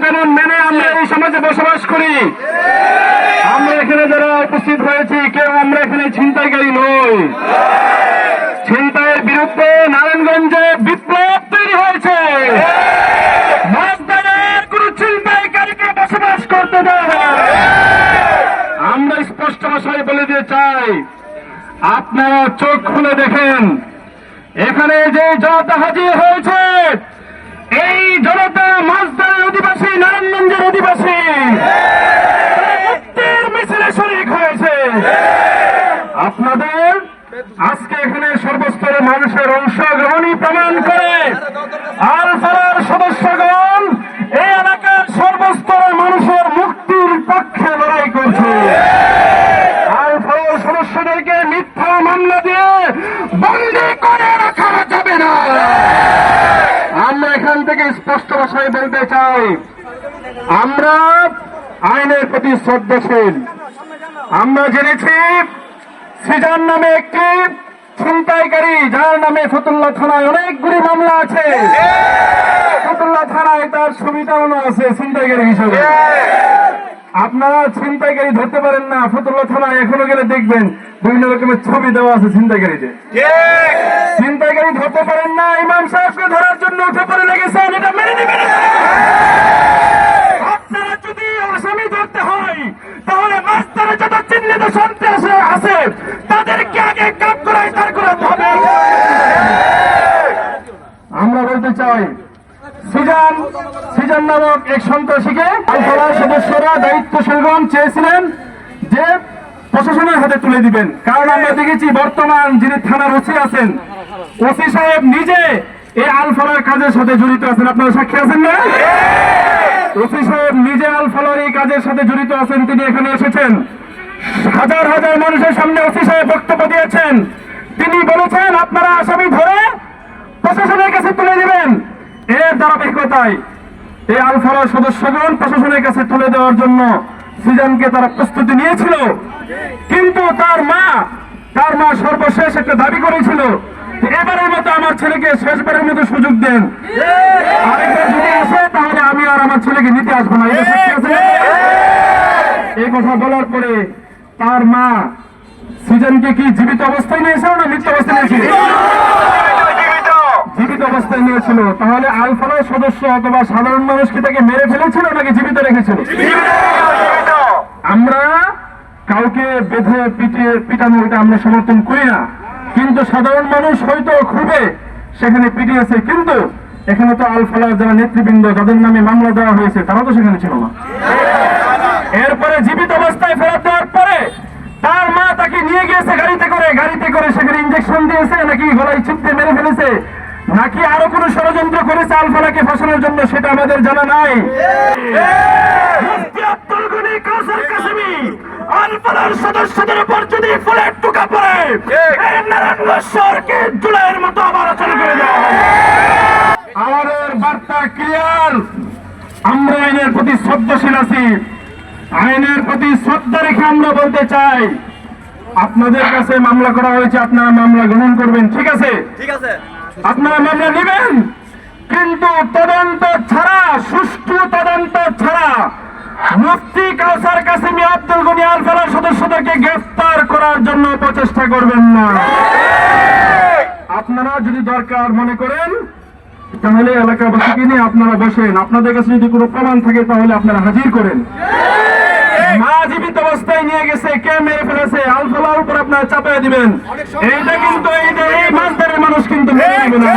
কানুন মেনে আমরা এই সমাজে বসবাস করি। আমরা এখানে যারা উপস্থিত হয়েছি কেউ আমরা এখানে ছিনতাইকারী নই। ছিনতাইয়ের বিরুদ্ধে নারায়ণগঞ্জে বিপ্লব তৈরি হয়েছে। কোন ছিনতাইকারীকে বসবাস করতে দেওয়া হবে। আমরা স্পষ্ট ভাষায় বলে দিতে চাই, আপনারা চোখ খুলে দেখেন, এখানে যে জনতা হাজির হয়েছে, এই জনতা মাঝদারের অধিবাসী, নারায়ণগঞ্জের অধিবাসী, মুক্তির মিছিলে শরীক হয়েছে। আপনাদের আজকে এখানে সর্বস্তরের মানুষের অংশগ্রহণই প্রমাণ করে আল ফালার সদস্যগণ এই এলাকার সর্বস্তরের মানুষের মুক্তির পক্ষে লড়াই করছে। আল ফালার সদস্যদেরকে মিথ্যা মামলা দিয়ে বন্দী করে রাখা যাবে না। আমরা এখান থেকে স্পষ্ট ভাষায় বলতে চাই, আমরা আইনের প্রতি শ্রদ্ধাশীল। আমরা জেনেছি সৃজন নামে একটি ছিনতাইকারী, যার নামে ফতুল্লা থানায় অনেকগুলি মামলা আছে। ফতুল্লা থানায় তার ছবিটাও আছে ছিনতাইকারী হিসেবে। আপনারা ছিনতাইকারী ধরতে পারেন না, ফতুল্লা থানায় এখনো গেলে দেখবেন বিভিন্ন রকমের ছবি দেওয়া আছে ছিনতাইকারীতে। ছিনতাইকারী ধরতে পারেন না, ইমাম সাহেবকে ধরার জন্য উঠে পড়ে লেগেছেন, এটা মেনে নেবেন। আপনারা যদি আসামি ধরতে হয় তাহলে মাস্টারে যত চিহ্নিত সন্ত্রাসী আছে তাদেরকে আগে কাপ করাই তার করাতে হবে। আমরা বলতে চাই, সৃজন নামক এক সন্ত্রাসীকে আল ফালার সদস্যরা দায়িত্বশীলগণ চেয়েছিলেন যে প্রশাসনের হাতে তুলে দিবেন। কারণ আমরা দেখেছি বর্তমান যিনি থানার ওসি আছেন, ওসি সাহেব নিজে এই আল ফালার কাজের সাথে জড়িত আছেন। আপনারা সাক্ষী আছেন না? ওসি সাহেব নিজে আল ফালার এই কাজের সাথে জড়িত আছেন। তিনি এখানে এসেছেন, হাজার হাজার মানুষের সামনে ওসি সাহেব বক্তব্য দিয়েছেন। তিনি বলেছেন আপনারা আসামি ধরে প্রশাসনের কাছে তুলে দিবেন। এর ধারাবাহিকতায় এই আল ফালার সদস্যগণ প্রশাসনের কাছে তুলে দেওয়ার জন্য সৃজনকে তারা প্রস্তুতি নিয়েছিল। কিন্তু তার মা সর্বশেষ একটা দাবি করেছিল, এবারের মতো আমার ছেলেকে শেষবারের মতো সুযোগ দেন, আরেকবার যদি আসে তাহলে আমি আর আমার ছেলেকে নিতে আসবো না। এই কথা বলার পরে তার মা সৃজনকে কি জীবিত অবস্থায় নিয়েছিল না মৃত অবস্থায় নিয়েছিল? জীবিত অবস্থায় নিয়েছিল। তাহলে আল ফালার সদস্য অথবা সাধারণ মানুষ কি তাকে মেরে ফেলেছিল নাকি জীবিত রেখেছিল? আমরা কাউকে বেঁধে পিটানো এটা আমরা সমর্থন করি না, কিন্তু সাধারণ মানুষ হয়তো খুবই সেখানে পিটিয়েছে। কিন্তু এখানে তো আল ফালার যারা নেতৃবৃন্দ যাদের নামে মামলা দেওয়া হয়েছে তারা তো সেখানে ছিল না। এরপরে জীবিত অবস্থায় ফেরত দেওয়ার পরে তার মা তাকে নিয়ে গিয়েছে গাড়িতে করে সেখানে ইঞ্জেকশন দিয়েছে, নাকি গলায় চিপতে মেরে ফেলেছে, নাকি আরো কোন ষড়যন্ত্র করেছে আল ফালাকে ফাঁসানোর জন্য সেটা আমাদের জানা নাই। আল ফালার সদস্যদের উপর যদি ফুলের টুকা পড়ে নারায়ণগঞ্জ শহরকে জুলাইয়ের মতো আবার আচরণ করে দেওয়া হবে। আমাদের বার্তা ক্লিয়ার, আমরা আইনের প্রতি শ্রদ্ধাশীল আছি। আইনের প্রতি শ্রদ্ধা রেখে আমরা বলতে চাই, আপনাদের কাছে মামলা করা হয়েছে, আপনারা মামলা গ্রহণ করবেন, ঠিক আছে, আপনারা মামলা নেবেন, কিন্তু তদন্ত ছাড়া, সুষ্ঠু তদন্ত ছাড়া মুফতি কাউসার কাসেমি আব্দুল গনি আল ফালার সদস্যদেরকে গ্রেফতার করার জন্য প্রচেষ্টা করবেন না। আপনারা যদি দরকার মনে করেন তাহলে এলাকাবাসীকে নিয়ে আপনারা বসেন, আপনাদের কাছে যদি কোনো প্রমাণ থাকে তাহলে আপনারা হাজির করেন। মা জীবিত অবস্থায় নিয়ে গেছে, কে মেরে ফেলেছে, আল ফালার উপর আপনারা চাপিয়ে দিবেন, এইটা কিন্তু এই মাঝদারের মানুষ কিন্তু মেনে নেবে না।